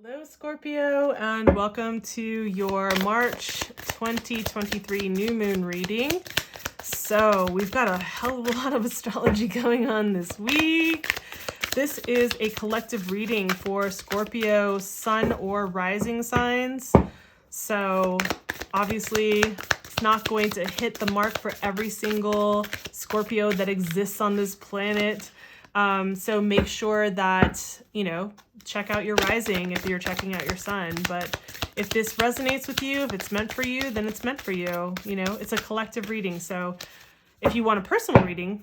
Hello, Scorpio, and welcome to your March 2023 new moon reading. So we've got a hell of a lot of astrology going on this week. This is a collective reading for Scorpio sun or rising signs. So obviously it's not going to hit the mark for every single Scorpio that exists on this planet. So make sure that, check out your rising if you're checking out your sun. But if this resonates with you, if it's meant for you, then it's meant for you. It's a collective reading. So if you want a personal reading,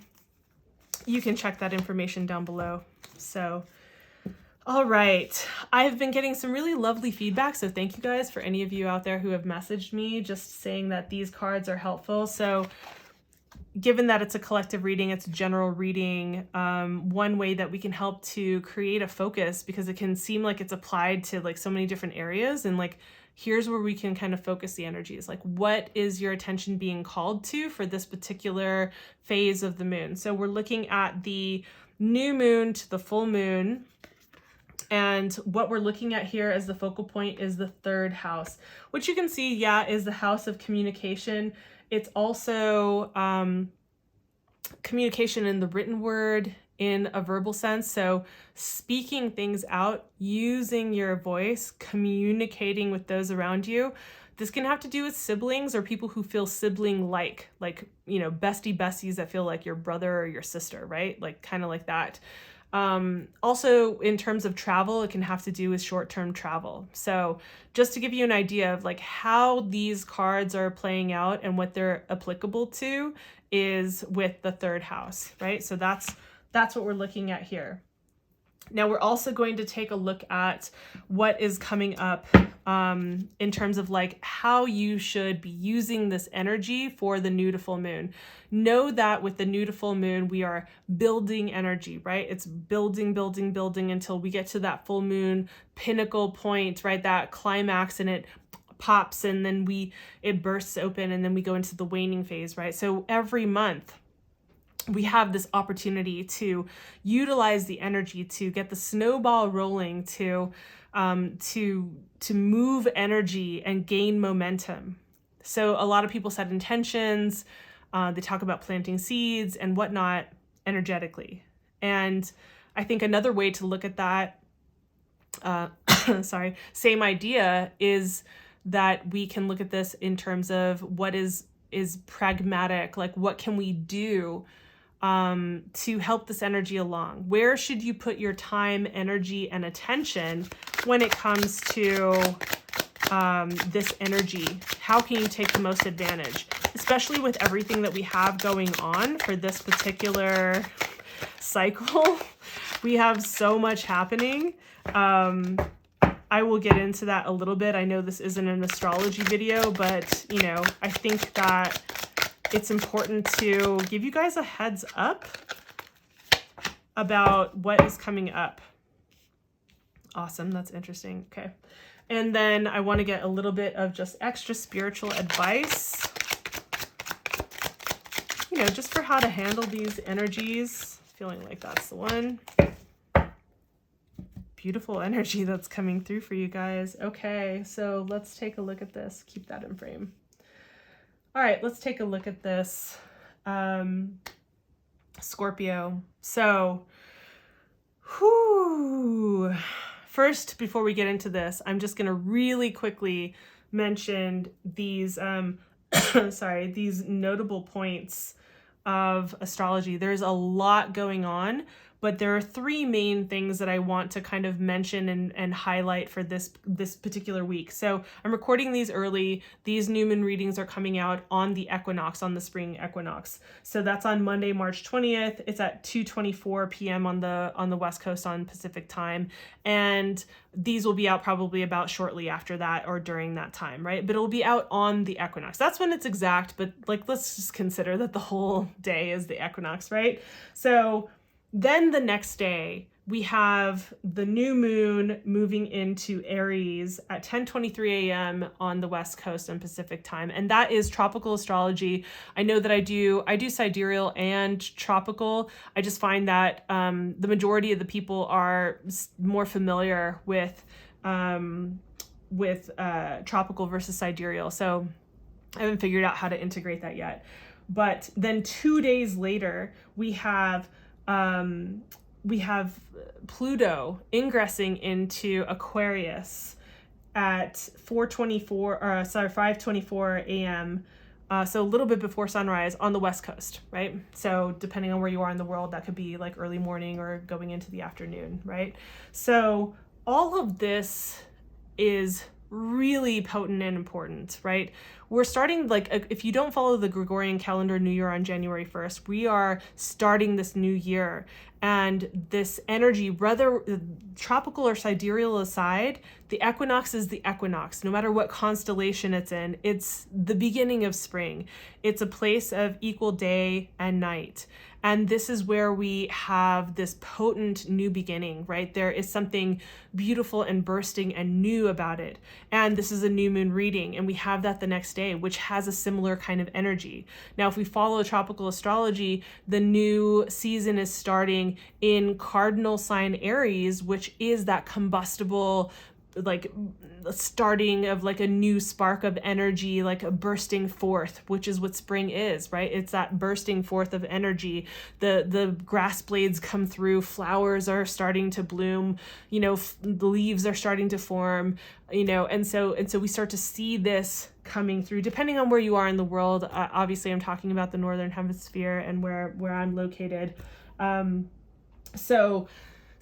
you can check that information down below. So, all right. I've been getting some really lovely feedback. So thank you guys for any of you out there who have messaged me just saying that these cards are helpful. So given that it's a collective reading, it's a general reading, one way that we can help to create a focus, because it can seem like it's applied to like so many different areas, and like here's where we can kind of focus the energies. Like, what is your attention being called to for this particular phase of the moon? So we're looking at the new moon to the full moon, and what we're looking at here as the focal point is the third house, which you can see, is the house of communication. It's also communication in the written word, in a verbal sense. So speaking things out, using your voice, communicating with those around you. This can have to do with siblings or people who feel sibling-like, bestie besties that feel like your brother or your sister, right? Like kind of like that. Also in terms of travel, it can have to do with short-term travel. So just to give you an idea of like how these cards are playing out and what they're applicable to is with the third house, right? So that's what we're looking at here. Now we're also going to take a look at what is coming up in terms of like how you should be using this energy for the new to full moon. Know that with the new to full moon, we are building energy, right? It's building until we get to that full moon pinnacle point, right? That climax, and it pops, and then it bursts open, and then we go into the waning phase, right? So every month we have this opportunity to utilize the energy to get the snowball rolling, to move energy and gain momentum. So a lot of people set intentions, they talk about planting seeds and whatnot energetically. And I think another way to look at that, same idea, is that we can look at this in terms of what is pragmatic, like what can we do to help this energy along? Where should you put your time, energy, and attention when it comes to this energy? How can you take the most advantage? Especially with everything that we have going on for this particular cycle. We have so much happening. I will get into that a little bit. I know this isn't an astrology video, but I think that it's important to give you guys a heads up about what is coming up. Awesome, that's interesting. Okay. And then I want to get a little bit of just extra spiritual advice, just for how to handle these energies. Feeling like that's the one. Beautiful energy that's coming through for you guys. Okay, so let's take a look at this. Keep that in frame. All right, let's take a look at this. Scorpio. So, first, before we get into this, I'm just going to really quickly mention these, these notable points of astrology. There's a lot going on, but there are three main things that I want to kind of mention and highlight for this particular week. So I'm recording these early. These new moon readings are coming out on the equinox, on the spring equinox. So that's on Monday, March 20th. It's at 2:24 p.m. on the West Coast on Pacific time. And these will be out probably about shortly after that or during that time, right? But it'll be out on the equinox. That's when it's exact, but like, let's just consider that the whole day is the equinox, right? So then the next day, we have the new moon moving into Aries at 10:23 a.m. on the West Coast and Pacific time. And that is tropical astrology. I know that I do sidereal and tropical. I just find that the majority of the people are more familiar with tropical versus sidereal. So I haven't figured out how to integrate that yet. But then 2 days later, we have Pluto ingressing into Aquarius at 5:24 a.m. So a little bit before sunrise on the West Coast, right? So depending on where you are in the world, that could be like early morning or going into the afternoon, right? So all of this is really potent and important, right? We're starting, like, if you don't follow the Gregorian calendar, New Year on January 1st, we are starting this new year. And this energy, whether tropical or sidereal aside, the equinox is the equinox. No matter what constellation it's in, it's the beginning of spring. It's a place of equal day and night. And this is where we have this potent new beginning, right? There is something beautiful and bursting and new about it. And this is a new moon reading, and we have that the next day, which has a similar kind of energy. Now, if we follow tropical astrology, the new season is starting in cardinal sign Aries, which is that combustible, like starting of like a new spark of energy, like a bursting forth, which is what spring is, right? It's that bursting forth of energy. The grass blades come through, flowers are starting to bloom, the leaves are starting to form, and so we start to see this coming through, depending on where you are in the world. Obviously, I'm talking about the Northern Hemisphere and where I'm located. So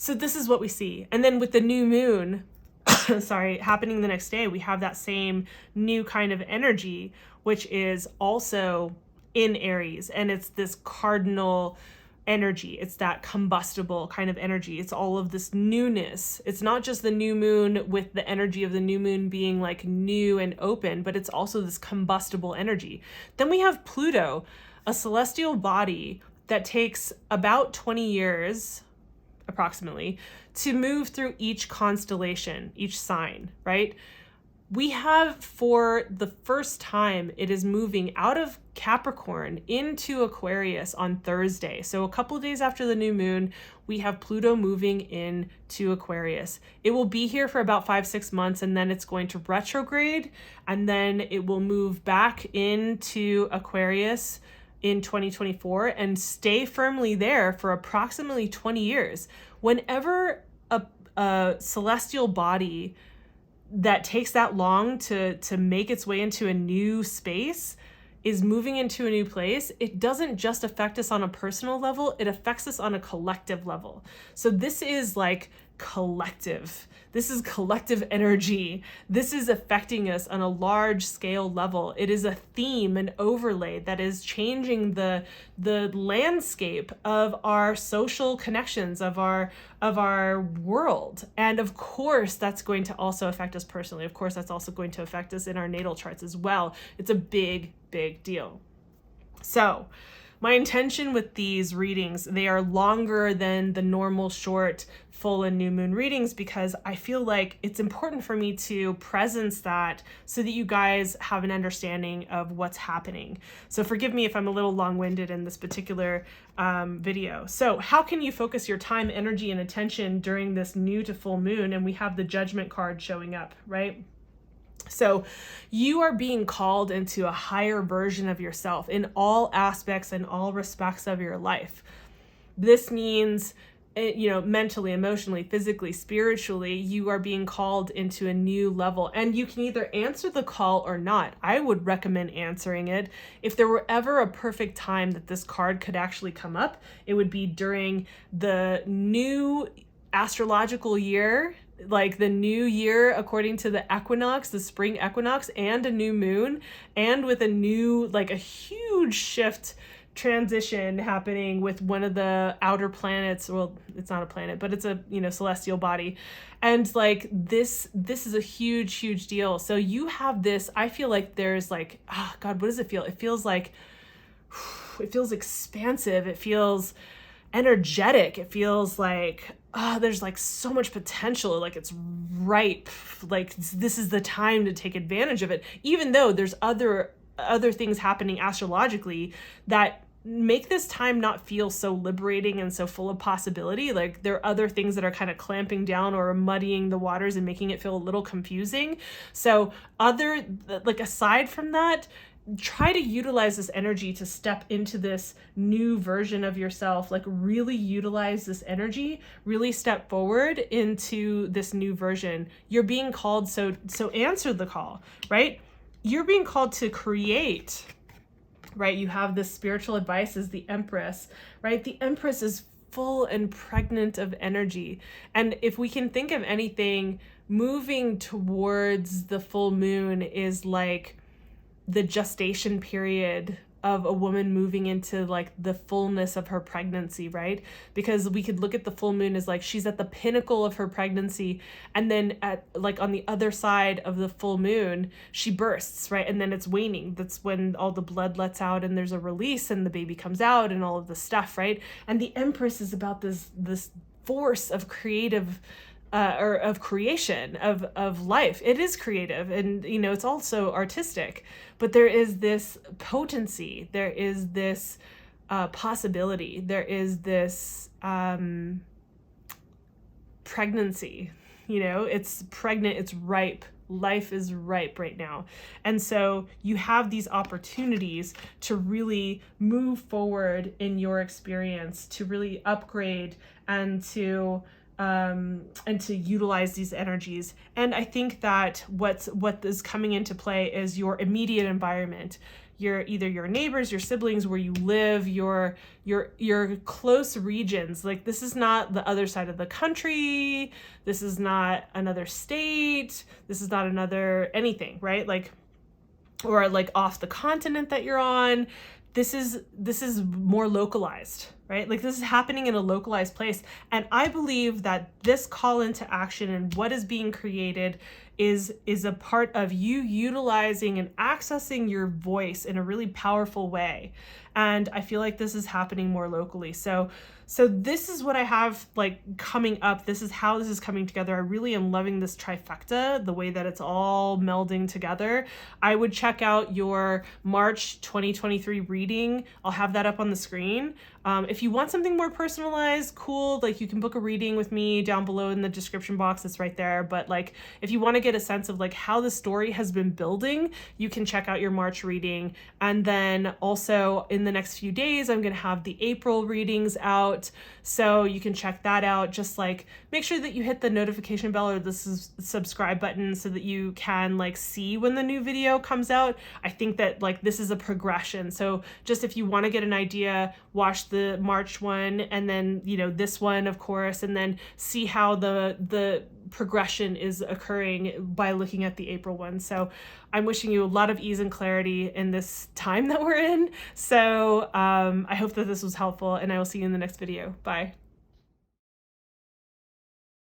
this is what we see. And then with the new moon, happening the next day, we have that same new kind of energy, which is also in Aries. And it's this cardinal energy. It's that combustible kind of energy. It's all of this newness. It's not just the new moon with the energy of the new moon being like new and open, but it's also this combustible energy. Then we have Pluto, a celestial body that takes about 20 years, approximately, to move through each constellation, each sign, right? We have, for the first time, it is moving out of Capricorn into Aquarius on Thursday. So a couple of days after the new moon, we have Pluto moving into Aquarius. It will be here for about 5-6 months, and then it's going to retrograde, and then it will move back into Aquarius in 2024 and stay firmly there for approximately 20 years. Whenever a celestial body that takes that long to make its way into a new space is moving into a new place, it doesn't just affect us on a personal level, it affects us on a collective level. So this is like collective. This is collective energy. This is affecting us on a large scale level. It is a theme, an overlay that is changing the landscape of our social connections, of our world. And of course, that's going to also affect us personally. Of course, that's also going to affect us in our natal charts as well. It's a big, big deal. So my intention with these readings, they are longer than the normal short full and new moon readings, because I feel like it's important for me to presence that so that you guys have an understanding of what's happening. So forgive me if I'm a little long-winded in this particular video. So how can you focus your time, energy, and attention during this new to full moon? And we have the Judgment card showing up, right? So you are being called into a higher version of yourself in all aspects and all respects of your life. This means, mentally, emotionally, physically, spiritually, you are being called into a new level, and you can either answer the call or not. I would recommend answering it. If there were ever a perfect time that this card could actually come up, it would be during the new astrological year, like the new year according to the equinox, the spring equinox, and a new moon, and with a new, like a huge shift transition happening with one of the outer planets. Well, it's not a planet, but it's a celestial body, and like this is a huge deal. So you have this, I feel like there's like, God, what does it feel? It feels like it feels expansive, it feels energetic, it feels like there's like so much potential, like it's ripe, like this is the time to take advantage of it, even though there's other things happening astrologically that make this time not feel so liberating and so full of possibility. Like there are other things that are kind of clamping down or muddying the waters and making it feel a little confusing. So aside from that, try to utilize this energy to step into this new version of yourself. Like really utilize this energy, really step forward into this new version. You're being called, so answer the call, right? You're being called to create, right? You have this spiritual advice as the Empress, right? The Empress is full and pregnant of energy. And if we can think of anything, moving towards the full moon is like the gestation period of a woman moving into like the fullness of her pregnancy, right? Because we could look at the full moon as like she's at the pinnacle of her pregnancy, and then at like on the other side of the full moon she bursts, right? And then it's waning. That's when all the blood lets out and there's a release and the baby comes out and all of the stuff, right? And the Empress is about this force of creative or of creation, of life. It is creative, and you know, it's also artistic, but there is this potency, there is this possibility, there is this pregnancy. You know, it's pregnant, it's ripe. Life is ripe right now. And so you have these opportunities to really move forward in your experience, to really upgrade and to utilize these energies. And I think that what is coming into play is your immediate environment, either your neighbors, your siblings, where you live, your close regions. Like this is not the other side of the country, this is not another state, this is not another anything, right? Like, or like off the continent that you're on. This is more localized, right? Like this is happening in a localized place. And I believe that this call into action and what is being created is a part of you utilizing and accessing your voice in a really powerful way. And I feel like this is happening more locally. So this is what I have like coming up. This is how this is coming together. I really am loving this trifecta, the way that it's all melding together. I would check out your March 2023 reading. I'll have that up on the screen. If you want something more personalized, cool, like you can book a reading with me down below in the description box. It's right there. But like, if you want to get a sense of like how the story has been building, you can check out your March reading. And then also in the next few days, I'm going to have the April readings out. So you can check that out. Just like make sure that you hit the notification bell or the subscribe button so that you can like see when the new video comes out. I think that like this is a progression. So just if you want to get an idea, watch the March one and then, you know, this one, of course, and then see how the progression is occurring by looking at the April one. So I'm wishing you a lot of ease and clarity in this time that we're in. So I hope that this was helpful, and I will see you in the next video. Bye.